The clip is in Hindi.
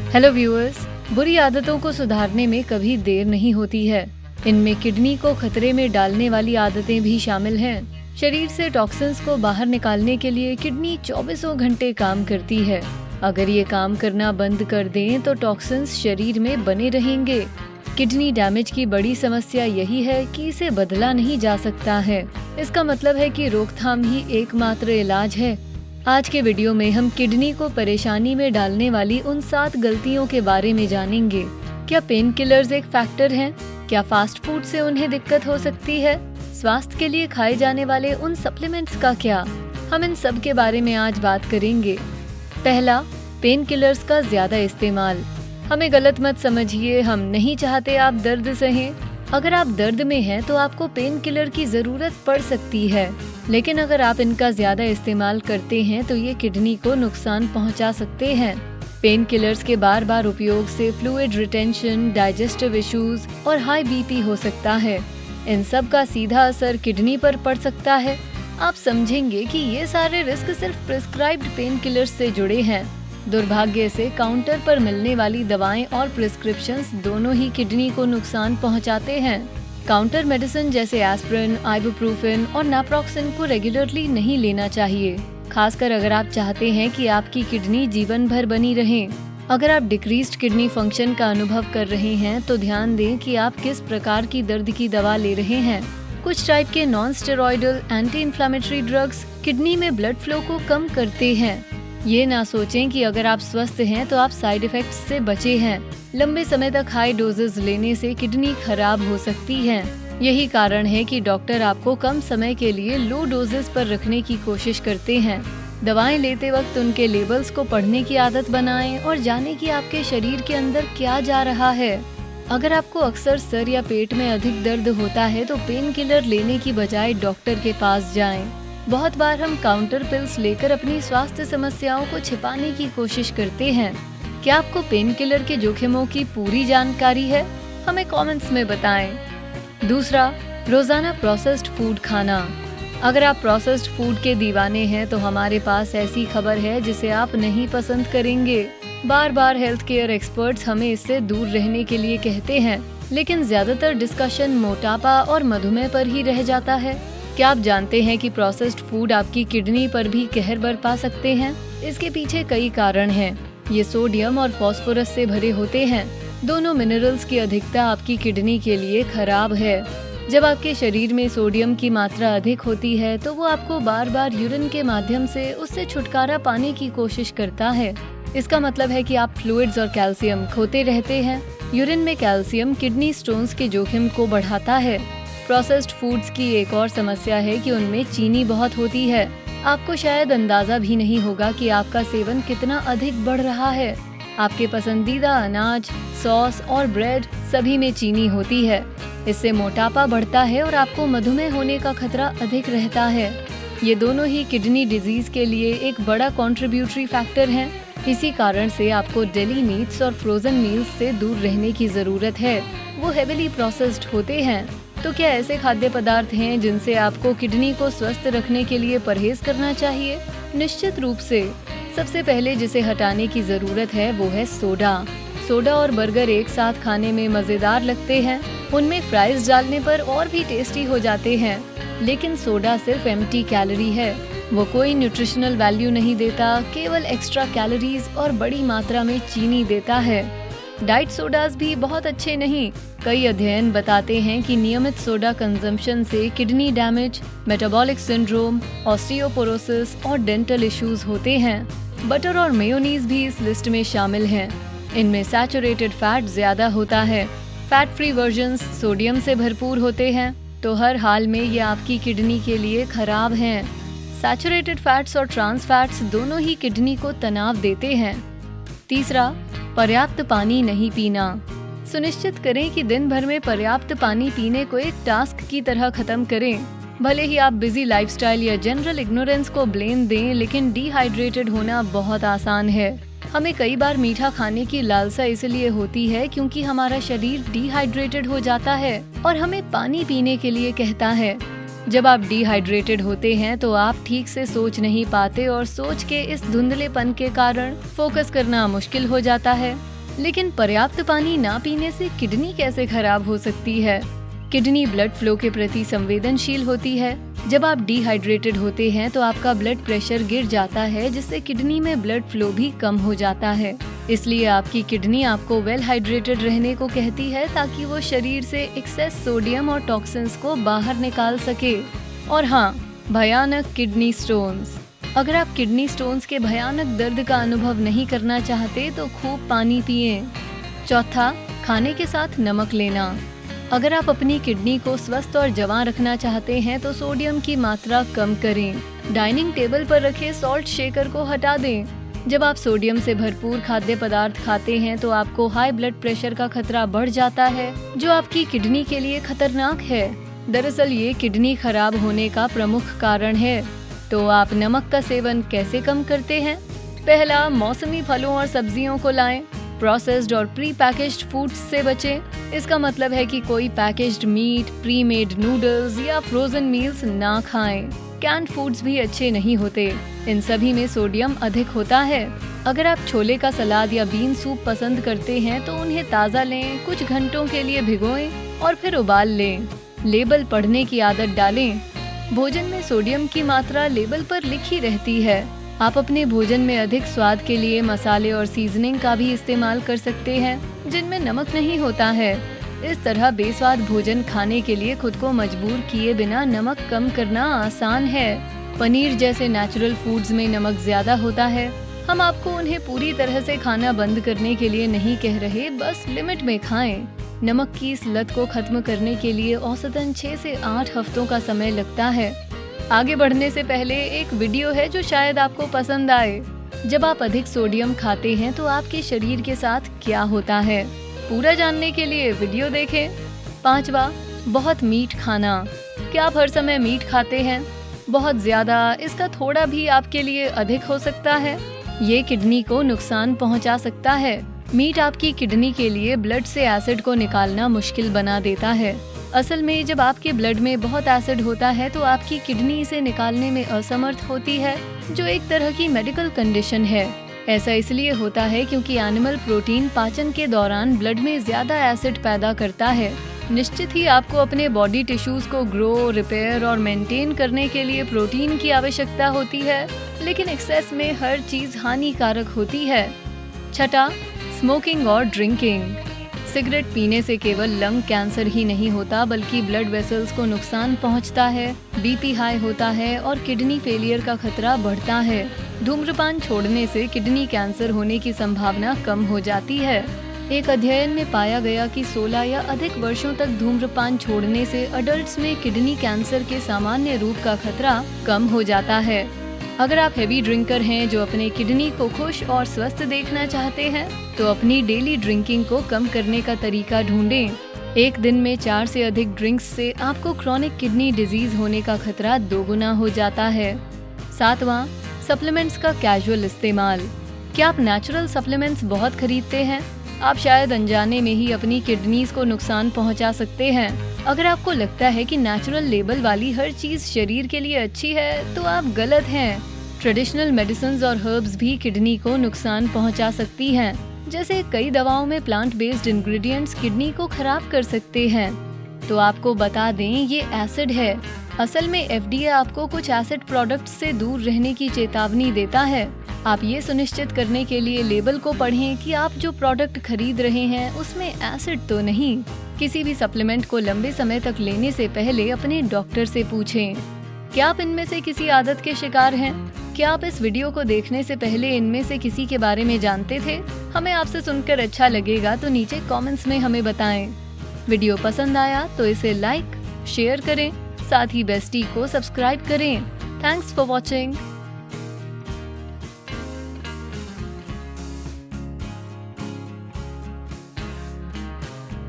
हेलो व्यूअर्स, बुरी आदतों को सुधारने में कभी देर नहीं होती है। इनमें किडनी को खतरे में डालने वाली आदतें भी शामिल हैं। शरीर से टॉक्सिन्स को बाहर निकालने के लिए किडनी 24 घंटे काम करती है। अगर ये काम करना बंद कर दें तो टॉक्सिन्स शरीर में बने रहेंगे। किडनी डैमेज की बड़ी समस्या यही है कि इसे बदला नहीं जा सकता है। इसका मतलब है कि रोकथाम ही एकमात्र इलाज है। आज के वीडियो में हम किडनी को परेशानी में डालने वाली उन 7 गलतियों के बारे में जानेंगे। क्या पेन किलर्स एक फैक्टर हैं? क्या फास्ट फूड से उन्हें दिक्कत हो सकती है? स्वास्थ्य के लिए खाए जाने वाले उन सप्लीमेंट्स का क्या? हम इन सब के बारे में आज बात करेंगे। पहला, पेन किलर्स का ज्यादा इस्तेमाल। हमें गलत मत समझिए, हम नहीं चाहते आप दर्द सहें। अगर आप दर्द में हैं तो आपको पेन किलर की जरूरत पड़ सकती है, लेकिन अगर आप इनका ज्यादा इस्तेमाल करते हैं तो ये किडनी को नुकसान पहुंचा सकते हैं। पेन किलर्स के बार बार उपयोग से फ्लूइड रिटेंशन, डाइजेस्टिव इश्यूज और हाई बीपी हो सकता है। इन सब का सीधा असर किडनी पर पड़ सकता है। आप समझेंगे कि ये सारे रिस्क सिर्फ प्रिस्क्राइब्ड पेन किलर्स से जुड़े हैं। दुर्भाग्य से काउंटर पर मिलने वाली दवाएं और प्रिस्क्रिप्शंस दोनों ही किडनी को नुकसान पहुंचाते हैं। काउंटर मेडिसिन जैसे एस्पिरिन, आइबुप्रोफेन और नाप्रोक्सिन को रेगुलरली नहीं लेना चाहिए, खासकर अगर आप चाहते हैं कि आपकी किडनी जीवन भर बनी रहे। अगर आप डिक्रीज्ड किडनी फंक्शन का अनुभव कर रहे हैं तो ध्यान दें कि आप किस प्रकार की दर्द की दवा ले रहे हैं। कुछ टाइप के non steroidal anti inflammatory drugs kidney में ब्लड फ्लो को कम करते हैं। ये ना सोचें कि अगर आप स्वस्थ हैं तो आप साइड इफेक्ट्स से बचे हैं। लंबे समय तक हाई डोजेस लेने से किडनी खराब हो सकती है। यही कारण है कि डॉक्टर आपको कम समय के लिए लो डोजेस पर रखने की कोशिश करते हैं। दवाएं लेते वक्त उनके लेबल्स को पढ़ने की आदत बनाएं और जानें कि आपके शरीर के अंदर क्या जा रहा है। अगर आपको अक्सर सर या पेट में अधिक दर्द होता है तो पेन किलर लेने की बजाय डॉक्टर के पास जाएं। बहुत बार हम काउंटर पिल्स लेकर अपनी स्वास्थ्य समस्याओं को छिपाने की कोशिश करते हैं। क्या आपको पेन किलर के जोखिमों की पूरी जानकारी है? हमें कमेंट्स में बताएं। दूसरा, रोजाना प्रोसेस्ड फूड खाना। अगर आप प्रोसेस्ड फूड के दीवाने हैं तो हमारे पास ऐसी खबर है जिसे आप नहीं पसंद करेंगे। बार बार हेल्थ केयर एक्सपर्ट्स हमें इससे दूर रहने के लिए कहते हैं, लेकिन ज्यादातर डिस्कशन मोटापा और मधुमेह पर ही रह जाता है। क्या आप जानते हैं कि प्रोसेस्ड फूड आपकी किडनी पर भी कहर बरपा सकते हैं? इसके पीछे कई कारण हैं। ये सोडियम और फास्फोरस से भरे होते हैं। दोनों मिनरल्स की अधिकता आपकी किडनी के लिए खराब है। जब आपके शरीर में सोडियम की मात्रा अधिक होती है तो वो आपको बार बार यूरिन के माध्यम से उससे छुटकारा पाने की कोशिश करता है। इसका मतलब है कि आप फ्लूइड्स और कैल्शियम खोते रहते हैं। यूरिन में कैल्शियम किडनी स्टोन्स के जोखिम को बढ़ाता है। प्रोसेस्ड फूड्स की एक और समस्या है कि उनमें चीनी बहुत होती है। आपको शायद अंदाजा भी नहीं होगा कि आपका सेवन कितना अधिक बढ़ रहा है। आपके पसंदीदा अनाज, सॉस और ब्रेड सभी में चीनी होती है। इससे मोटापा बढ़ता है और आपको मधुमेह होने का खतरा अधिक रहता है। ये दोनों ही किडनी डिजीज के लिए एक बड़ा कंट्रीब्यूटरी फैक्टर हैं। इसी कारण से आपको डेली मीट्स और फ्रोजन मील्स से दूर रहने की जरूरत है। वो हेवीली प्रोसेस्ड होते हैं। तो क्या ऐसे खाद्य पदार्थ हैं जिनसे आपको किडनी को स्वस्थ रखने के लिए परहेज करना चाहिए? निश्चित रूप से। सबसे पहले जिसे हटाने की जरूरत है वो है सोडा। सोडा और बर्गर एक साथ खाने में मजेदार लगते हैं। उनमें फ्राइज डालने पर और भी टेस्टी हो जाते हैं, लेकिन सोडा सिर्फ एम्प्टी कैलोरी है। वो कोई न्यूट्रिशनल वैल्यू नहीं देता, केवल एक्स्ट्रा कैलोरीज और बड़ी मात्रा में चीनी देता है। डाइट सोडास भी बहुत अच्छे नहीं। कई अध्ययन बताते हैं कि नियमित सोडा कंजम्पशन से kidney damage, metabolic syndrome, osteoporosis और डेंटल इश्यूज होते हैं। बटर और मेयोनीज भी इस लिस्ट में शामिल हैं। इनमें सैचुरेटेड फैट ज्यादा होता है। फैट फ्री वर्जन्स सोडियम से भरपूर होते हैं, तो हर हाल में ये आपकी किडनी के लिए खराब हैं। सैचुरेटेड फैट्स और ट्रांस फैट्स दोनों ही किडनी को तनाव देते हैं। तीसरा, पर्याप्त पानी नहीं पीना। सुनिश्चित करें कि दिन भर में पर्याप्त पानी पीने को एक टास्क की तरह खत्म करें। भले ही आप बिजी लाइफस्टाइल या जनरल इग्नोरेंस को ब्लेम दें, लेकिन डिहाइड्रेटेड होना बहुत आसान है। हमें कई बार मीठा खाने की लालसा इसलिए होती है क्योंकि हमारा शरीर डिहाइड्रेटेड हो जाता है और हमें पानी पीने के लिए कहता है। जब आप डिहाइड्रेटेड होते हैं तो आप ठीक से सोच नहीं पाते और सोच के इस धुंधलेपन के कारण फोकस करना मुश्किल हो जाता है। लेकिन पर्याप्त पानी ना पीने से किडनी कैसे खराब हो सकती है? किडनी ब्लड फ्लो के प्रति संवेदनशील होती है। जब आप डिहाइड्रेटेड होते हैं तो आपका ब्लड प्रेशर गिर जाता है, जिससे किडनी में ब्लड फ्लो भी कम हो जाता है। इसलिए आपकी किडनी आपको वेल हाइड्रेटेड रहने को कहती है, ताकि वो शरीर से एक्सेस सोडियम और टॉक्सिन्स को बाहर निकाल सके। और हाँ, भयानक किडनी स्टोन्स। अगर आप किडनी स्टोन्स के भयानक दर्द का अनुभव नहीं करना चाहते तो खूब पानी पिएं। चौथा, खाने के साथ नमक लेना। अगर आप अपनी किडनी को स्वस्थ और जवां रखना चाहते हैं तो सोडियम की मात्रा कम करें। डाइनिंग टेबल पर रखे सॉल्ट शेकर को हटा दें। जब आप सोडियम से भरपूर खाद्य पदार्थ खाते हैं तो आपको हाई ब्लड प्रेशर का खतरा बढ़ जाता है, जो आपकी किडनी के लिए खतरनाक है। दरअसल ये किडनी खराब होने का प्रमुख कारण है। तो आप नमक का सेवन कैसे कम करते हैं? पहला, मौसमी फलों और सब्जियों को लाएं। प्रोसेस्ड और प्री पैकेज्ड फूड्स से बचें। इसका मतलब है कि कोई packaged meat, pre made noodles या फ्रोजन मील्स ना खाएं। कैन्ड फूड्स भी अच्छे नहीं होते, इन सभी में सोडियम अधिक होता है। अगर आप छोले का सलाद या बीन सूप पसंद करते हैं तो उन्हें ताज़ा लें, कुछ घंटों के लिए भिगोएं और फिर उबाल लें। लेबल पढ़ने की आदत डालें। भोजन में सोडियम की मात्रा लेबल पर लिखी रहती है। आप अपने भोजन में अधिक स्वाद के लिए मसाले और सीजनिंग का भी इस्तेमाल कर सकते हैं, जिनमें नमक नहीं होता है। इस तरह बेस्वाद भोजन खाने के लिए खुद को मजबूर किए बिना नमक कम करना आसान है। पनीर जैसे नेचुरल फूड्स में नमक ज्यादा होता है। हम आपको उन्हें पूरी तरह से खाना बंद करने के लिए नहीं कह रहे, बस लिमिट में खाएं। नमक की इस लत को खत्म करने के लिए औसतन 6 से 8 हफ्तों का समय लगता है। आगे बढ़ने से पहले एक वीडियो है जो शायद आपको पसंद आए। जब आप अधिक सोडियम खाते हैं तो आपके शरीर के साथ क्या होता है, पूरा जानने के लिए वीडियो देखें। 5वां, बहुत मीठ खाना। क्या आप हर समय मीठ खाते हैं? बहुत ज्यादा, इसका थोड़ा भी आपके लिए अधिक हो सकता है। ये किडनी को नुकसान पहुंचा सकता है। मीट आपकी किडनी के लिए ब्लड से एसिड को निकालना मुश्किल बना देता है। असल में जब आपके ब्लड में बहुत एसिड होता है तो आपकी किडनी इसे निकालने में असमर्थ होती है, जो एक तरह की मेडिकल कंडीशन है। ऐसा इसलिए होता है क्योंकि एनिमल प्रोटीन पाचन के दौरान ब्लड में ज्यादा एसिड पैदा करता है। निश्चित ही आपको अपने बॉडी टिश्यूज को ग्रो, रिपेयर और मेंटेन करने के लिए प्रोटीन की आवश्यकता होती है, लेकिन एक्सेस में हर चीज हानिकारक होती है। छठा, स्मोकिंग और ड्रिंकिंग। सिगरेट पीने से केवल लंग कैंसर ही नहीं होता, बल्कि ब्लड वेसल्स को नुकसान पहुंचता है, बीपी हाई होता है और किडनी फेलियर का खतरा बढ़ता है। धूम्रपान छोड़ने से किडनी कैंसर होने की संभावना कम हो जाती है। एक अध्ययन में पाया गया कि 16 या अधिक वर्षों तक धूम्रपान छोड़ने से अडल्ट्स में किडनी कैंसर के सामान्य रूप का खतरा कम हो जाता है। अगर आप हेवी ड्रिंकर हैं जो अपने किडनी को खुश और स्वस्थ देखना चाहते हैं, तो अपनी डेली ड्रिंकिंग को कम करने का तरीका ढूंढें। एक दिन में 4 से अधिक ड्रिंक्स से आपको क्रॉनिक किडनी डिजीज होने का खतरा 2 गुना हो जाता है। 7वां, सप्लीमेंट्स का कैजुअल इस्तेमाल। क्या आप नेचुरल सप्लीमेंट्स बहुत खरीदते हैं? आप शायद अनजाने में ही अपनी किडनीज को नुकसान पहुंचा सकते हैं। अगर आपको लगता है कि नेचुरल लेबल वाली हर चीज शरीर के लिए अच्छी है, तो आप गलत हैं। ट्रेडिशनल मेडिसिन्स और हर्ब्स भी किडनी को नुकसान पहुंचा सकती हैं। जैसे कई दवाओं में प्लांट बेस्ड इंग्रेडिएंट्स किडनी को खराब कर सकते हैं। तो आपको बता दें, ये एसिड है। असल में FDA आपको कुछ एसिड प्रोडक्ट्स से दूर रहने की चेतावनी देता है। आप ये सुनिश्चित करने के लिए लेबल को पढ़ें कि आप जो प्रोडक्ट खरीद रहे हैं उसमें एसिड तो नहीं। किसी भी सप्लीमेंट को लंबे समय तक लेने से पहले अपने डॉक्टर से पूछें। क्या आप इनमें से किसी आदत के शिकार हैं? क्या आप इस वीडियो को देखने से पहले इनमें से किसी के बारे में जानते थे? हमें आपसे सुनकर अच्छा लगेगा तो नीचे कमेंट्स में हमें बताएं। वीडियो पसंद आया तो इसे लाइक, शेयर करें, साथ ही बेस्टी को सब्सक्राइब करें। Thanks for watching.